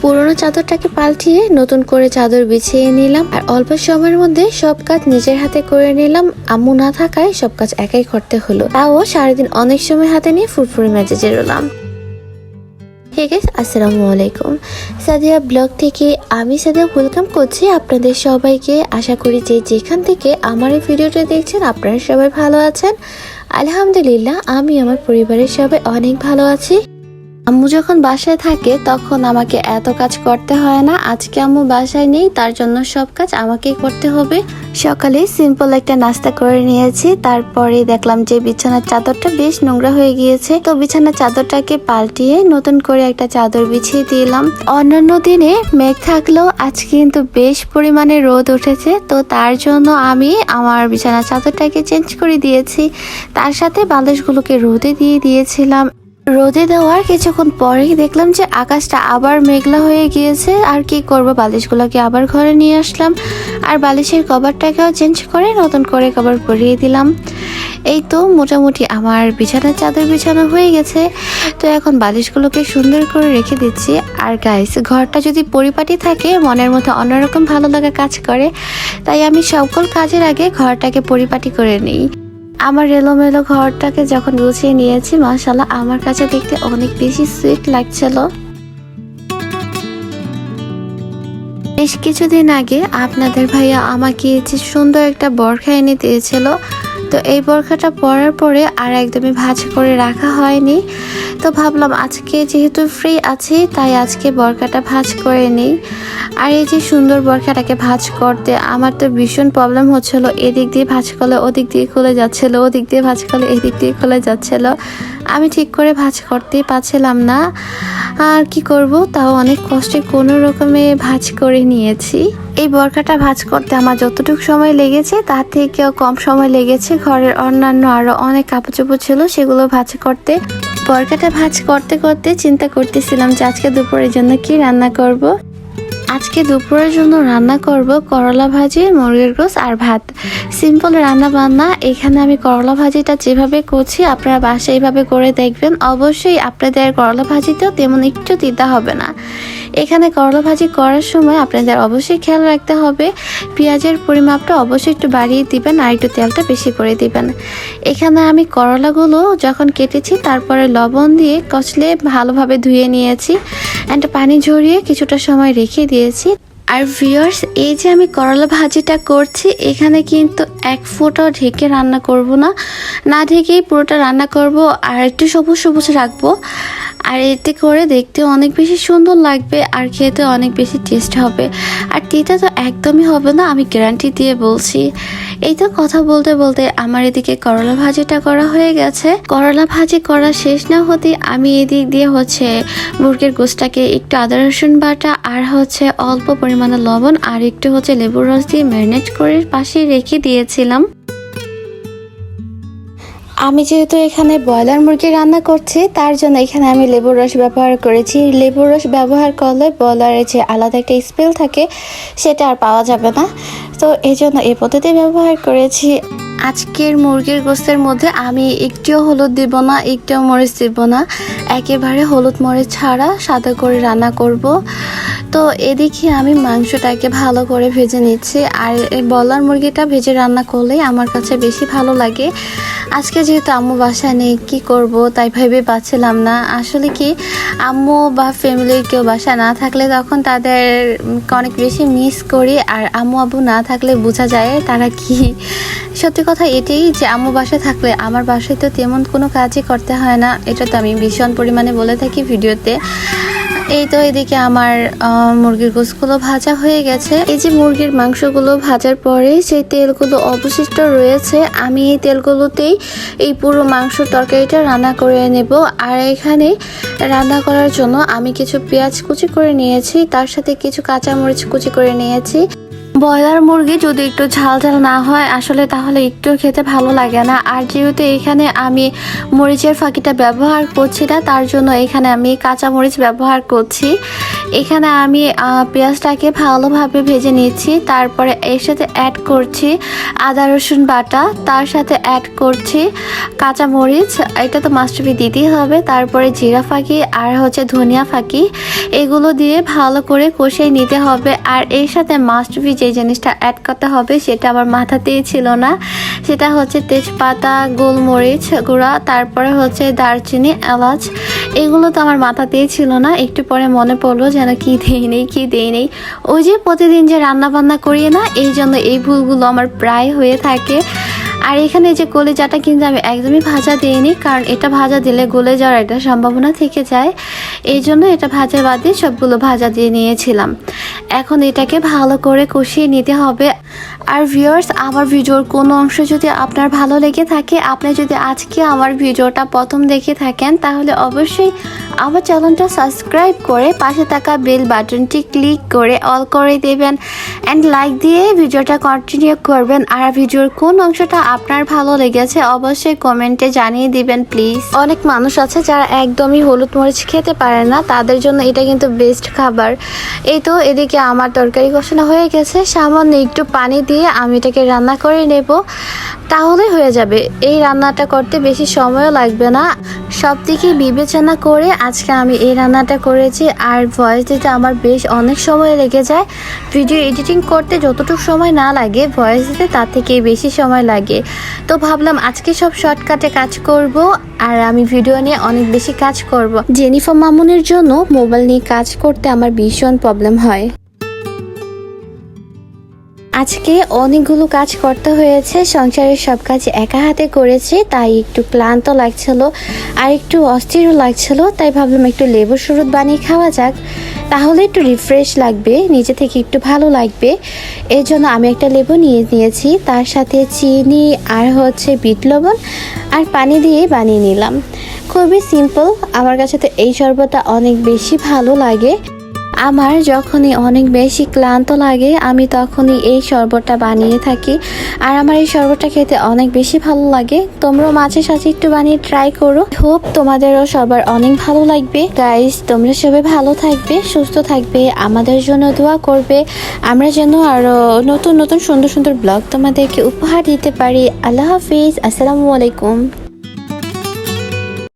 পুরোনো চাদরটাকে পাল্টিয়ে নতুন করে চাদর বিছিয়ে নিলাম আর অল্প সময়ের মধ্যে সব কাজ নিজের হাতে করে নিলাম। আম্মু না থাকায় সব কাজ একাই করতে হলো, তাও সারাদিন অনেক সময় হাতে নিয়ে ফুরফুরে মেজাজে রইলাম। হে গাইস, আসসালামু আলাইকুম। সাদিয়া ব্লগ থেকে আমি সাদিয়া ওয়েলকাম করছি আপনাদের সবাইকে। আশা করি যে যেখান থেকে আমার এই ভিডিওটা দেখছেন আপনারা সবাই ভালো আছেন। আলহামদুলিল্লাহ, আমি আমার পরিবারের সবাই অনেক ভালো আছি। আম্মু যখন বাসায় থাকে তখন আমাকে এত কাজ করতে হয় না। আজকে আম্মু বাসায় নেই, তার জন্য সব কাজ আমাকেই করতে হবে। সকালে সিম্পল একটা নাস্তা করে নিয়েছি, তারপরে দেখলাম যে বিছানার চাদরটা বেশ নোংরা হয়ে গিয়েছে, তো বিছানার চাদরটাকে পাল্টিয়ে নতুন করে একটা চাদর বিছিয়ে দিলাম। অন্যান্য দিনে মেঘ থাকলেও আজকে কিন্তু বেশ পরিমাণে রোদ উঠেছে, তো তার জন্য আমি আমার বিছানার চাদরটাকে চেঞ্জ করে দিয়েছি। তার সাথে বালিশগুলোকে রোদে দিয়ে দিয়েছিলাম। রোদে দেওয়ার কিছুক্ষণ পরেই দেখলাম যে আকাশটা আবার মেঘলা হয়ে গিয়েছে। আর কি করব, বালিশগুলোকে আবার ঘরে নিয়ে আসলাম আর বালিশের কভারটাকেও চেঞ্জ করে নতুন করে কভার পরিয়ে দিলাম। এই তো মোটামুটি আমার বিছানার চাদর বিছানো হয়ে গেছে। তো এখন বালিশগুলোকে সুন্দর করে রেখে দিচ্ছি। আর গাইস, ঘরটা যদি পরিপাটি থাকে মনের মধ্যে অন্যরকম ভালো লাগা কাজ করে, তাই আমি সকল কাজের আগে ঘরটাকে পরিপাটি করে নিই। আমার এলোমেলো ঘরটাকে যখন গুছিয়ে নিয়েছি, মাশাআল্লাহ আমার কাছে দেখতে অনেক বেশি সুইট লাগছিল। বেশ কিছুদিন আগে আপনাদের ভাইয়া আমাকে যে সুন্দর একটা বোরখা এনে দিয়েছিল, তো এই বোরখাটা পরার পরে আর একদমই ভাঁজ করে রাখা হয়নি। তো ভাবলাম আজকে যেহেতু ফ্রি আছি তাই আজকে বোরখাটা ভাঁজ করে নিই। আর এই যে সুন্দর বোরখাটাকে ভাঁজ করতে আমার তো ভীষণ প্রবলেম হচ্ছিল। এদিক দিয়ে ভাঁজ করলে ওদিক দিয়ে খুলে যাচ্ছিল, ওদিক দিয়ে ভাঁজ করলে এদিক দিয়ে খুলে যাচ্ছিল। আমি ঠিক করে ভাঁজ করতেই পারছিলাম না। আর কি করব, তাও অনেক কষ্টে কোনো রকমে ভাঁজ করে নিয়েছি। এই বোরখাটা ভাঁজ করতে আমার যতটুকু সময় লেগেছে তার থেকেও কম সময় লেগেছে। ঘরের অন্যান্য আরো অনেক কাপড় চোপড় ছিল, সেগুলো ভাঁজ করতে। বোরখাটা ভাঁজ করতে করতে চিন্তা করতেছিলাম যে আজকে দুপুরের জন্য কি রান্না করব। আজকে দুপুরের জন্য রান্না করব করলা ভাজি, মুরগির গোশত আর ভাত। সিম্পল রান্না বান্না। এখানে আমি করলা ভাজিটা যেভাবে করছি আপনারা বাসায় এইভাবে করে দেখবেন। অবশ্যই আপনাদের করলা ভাজিতেও তেমন একটু দিতে হবে না। এখানে করলা ভাজি করার সময় আপনাদের অবশ্যই খেয়াল রাখতে হবে পেঁয়াজের পরিমাপটা অবশ্যই একটু বাড়িয়ে দিবেন আর একটু তেলটা বেশি করে দিবেন। এখানে আমি করলাগুলো যখন কেটেছি তারপরে লবণ দিয়ে কচলে ভালোভাবে ধুয়ে নিয়েছি অ্যান্ড পানি ঝরিয়ে কিছুটা সময় রেখে দিয়েছি। আর ভিউয়ার্স, এই যে আমি করলা ভাজিটা করছি এখানে কিন্তু এক ফোঁটাও ঢেকে রান্না করব না, না ঢেকেই পুরোটা রান্না করব আর একটু সবুজ সবুজ রাখবো। আর এতে করে দেখতে অনেক বেশি সুন্দর লাগবে আর খেতে অনেক বেশি টেস্ট হবে। আর তিতা তো একদমই হবে না, আমি গ্যারান্টি দিয়ে বলছি। এই তো কথা বলতে বলতে আমার এদিকে করলা ভাজিটা করা হয়ে গেছে। করলা ভাজি করা শেষ না হতে আমি এদিক দিয়ে মুরগির গোশতটাকে একটু আদা রসুন বাটা আর অল্প পরিমাণে লবণ আর একটু লেবুর রস দিয়ে ম্যারিনেট করে পাশে রেখে দিয়েছিলাম। আমি যেহেতু এখানে ব্রয়লার মুরগি রান্না করছি তার জন্য এখানে আমি লেবুর রস ব্যবহার করেছি। লেবুর রস ব্যবহার করলে ব্রয়লারের যে আলাদা একটা স্মেল থাকে সেটা আর পাওয়া যাবে না, তো এই জন্য এই পদ্ধতি ব্যবহার করেছি। আজকের মুরগির গোশতের মধ্যে আমি একটুও হলুদ দিব না, একটুও মরিচ দিব না, একেবারে হলুদ মরিচ ছাড়া সাদা করে রান্না করব। তো এদিকে আমি মাংসটাকে ভালো করে ভেজে নিচ্ছি। আর এই ব্রয়লার মুরগিটা ভেজে রান্না করলেই আমার কাছে বেশি ভালো লাগে। আজকে যেহেতু আম্মু বাসায় নেই, কি করব তাই ভেবে পাচ্ছিলাম না। আসলে কি, আম্মু বা ফ্যামিলির কেউ বাসায় না থাকলে তখন তাদের অনেক বেশি মিস করি। আর আম্মু আব্বু না থাকলে বোঝা যায় তারা কি। সত্যি কথা এটাই যে আম্মু বাসায় থাকলে আমার বাসায় তো তেমন কোনো কাজই করতে হয় না, এটা তো আমি ভীষণ পরিমাণে বলে থাকি ভিডিওতে। এই তো এদিকে আমার মুরগির গোশতগুলো ভাজা হয়ে গেছে। এই যে মুরগির মাংসগুলো ভাজার পরে সেই তেলগুলো অবশিষ্ট রয়েছে, আমি এই তেলগুলোতেই এই পুরো মাংসর তরকারিটা রান্না করে নেব। আর এখানে রান্না করার জন্য আমি কিছু পেঁয়াজ কুচি করে নিয়েছি, তার সাথে কিছু কাঁচামরিচ কুচি করে নিয়েছি। ব্রয়লার মুরগি যদি একটু ঝাল ঝাল না হয় আসলে তাহলে একটু খেতে ভালো লাগে না। আর যেহেতু এখানে আমি মরিচের ফাঁকিটা ব্যবহার করছি না, তার জন্য এখানে আমি কাঁচা মরিচ ব্যবহার করছি। এখানে আমি পেঁয়াজটাকে ভালোভাবে ভেজে নিচ্ছি, তারপরে এর সাথে অ্যাড করছি আদা রসুন বাটা, তার সাথে অ্যাড করছি কাঁচা মরিচ, এটা তো মাস্ট বি দিতেই হবে, তারপরে জিরা ফাঁকি আর হচ্ছে ধনিয়া ফাঁকি, এগুলো দিয়ে ভালো করে কষিয়ে নিতে হবে। আর এর সাথে মাস্ট বি যে জিনিসটা অ্যাড করতে হবে সেটা আমার মাথাতেই ছিল না, সেটা হচ্ছে তেজপাতা, গোলমরিচ গুঁড়া, তারপরে হচ্ছে দারচিনি, এলাচ, এগুলো তো আমার মাথাতেই ছিল না। একটু পরে মনে পড়লো যেন কি দেই নেই। ওই যে প্রতিদিন যে রান্না বান্না করি না, এই জন্য এই ভুলগুলো আমার প্রায় হয়ে থাকে। আর এখানে যে কলিজাটা কিন্তু আমি একদমই ভাজা দিইনি, কারণ এটা ভাজা দিলে গলে যাওয়ার একটা সম্ভাবনা থেকে যায়, এই জন্য এটা ভাজা বাদ দিয়ে সবগুলো ভাজা দিয়ে নিয়েছিলাম। এখন এটাকে ভালো করে কষিয়ে নিতে হবে। আর ভিউয়ার্স, আমার ভিডিওর কোনো অংশ যদি আপনার ভালো লেগে থাকে, আপনি যদি আজকে আমার ভিডিওটা প্রথম দেখে থাকেন, তাহলে অবশ্যই আমার চ্যানেলটা সাবস্ক্রাইব করে পাশে থাকা বেল বাটনটি ক্লিক করে অল করে দেবেন অ্যান্ড লাইক দিয়ে ভিডিওটা কন্টিনিউ করবেন। আর ভিডিওর কোন অংশটা আপনার ভালো লেগেছে অবশ্যই কমেন্টে জানিয়ে দিবেন প্লিজ। অনেক মানুষ আছে যারা একদমই হলুদ মরিচ খেতে পারে না, তাদের জন্য এটা কিন্তু বেস্ট খাবার। এই তো এদিকে আমার তরকারি কষানো হয়ে গেছে, সামান্য একটু পানি দিয়ে আমি এটাকে রান্না করে নেব, তাহলে হয়ে যাবে। এই রান্নাটা করতে বেশি সময়ও লাগবে না। সব দিকে বিবেচনা করে আজকে আমি এই রান্নাটা করেছি। আর ভয়েস দিতে আমার বেশ অনেক সময় লেগে যায়। ভিডিও এডিটিং করতে যতটুকু সময় না লাগে, ভয়েস দিতে তার থেকে বেশি সময় লাগে। তো ভাবলাম আজকে সব শর্টকাটে কাজ করব, আর আমি ভিডিও নিয়ে অনেক বেশি কাজ করব। জেনিফার মামুনের জন্য মোবাইল নিয়ে কাজ করতে আমার ভীষণ প্রবলেম হয়। আজকে অনেকগুলো কাজ করতে হয়েছে, সংসারের সব কাজ একা হাতে করেছি, তাই একটু ক্লান্ত লাগছিল আর একটু অস্থিরও লাগছিল। তাই ভাবলাম একটু লেবুর শরবত বানিয়ে খাওয়া যাক, তাহলে একটু রিফ্রেশ লাগবে, নিজে থেকে একটু ভালো লাগবে। এর জন্য আমি একটা লেবু নিয়েছি, তার সাথে চিনি আর হচ্ছে বিট লবণ আর পানি দিয়ে বানিয়ে নিলাম। খুবই সিম্পল। আমার কাছে তো এই শরবতটা অনেক বেশি ভালো লাগে। আমার যখনই অনেক বেশি ক্লান্ত লাগে আমি তখনই এই শরবতটা বানিয়ে থাকি, আর আমার এই শরবতটা খেতে অনেক বেশি ভালো লাগে। তোমরাও মাঝে সাঝে একটু বানিয়ে ট্রাই করো, হোপ তোমাদেরও সবার অনেক ভালো লাগবে। গাইস, তোমরা সবাই ভালো থাকবে, সুস্থ থাকবে, আমাদের জন্য দোয়া করবে, আমরা যেন আরো নতুন নতুন সুন্দর সুন্দর ব্লগ তোমাদেরকে উপহার দিতে পারি। আল্লাহ হাফিজ, আসসালামু আলাইকুম।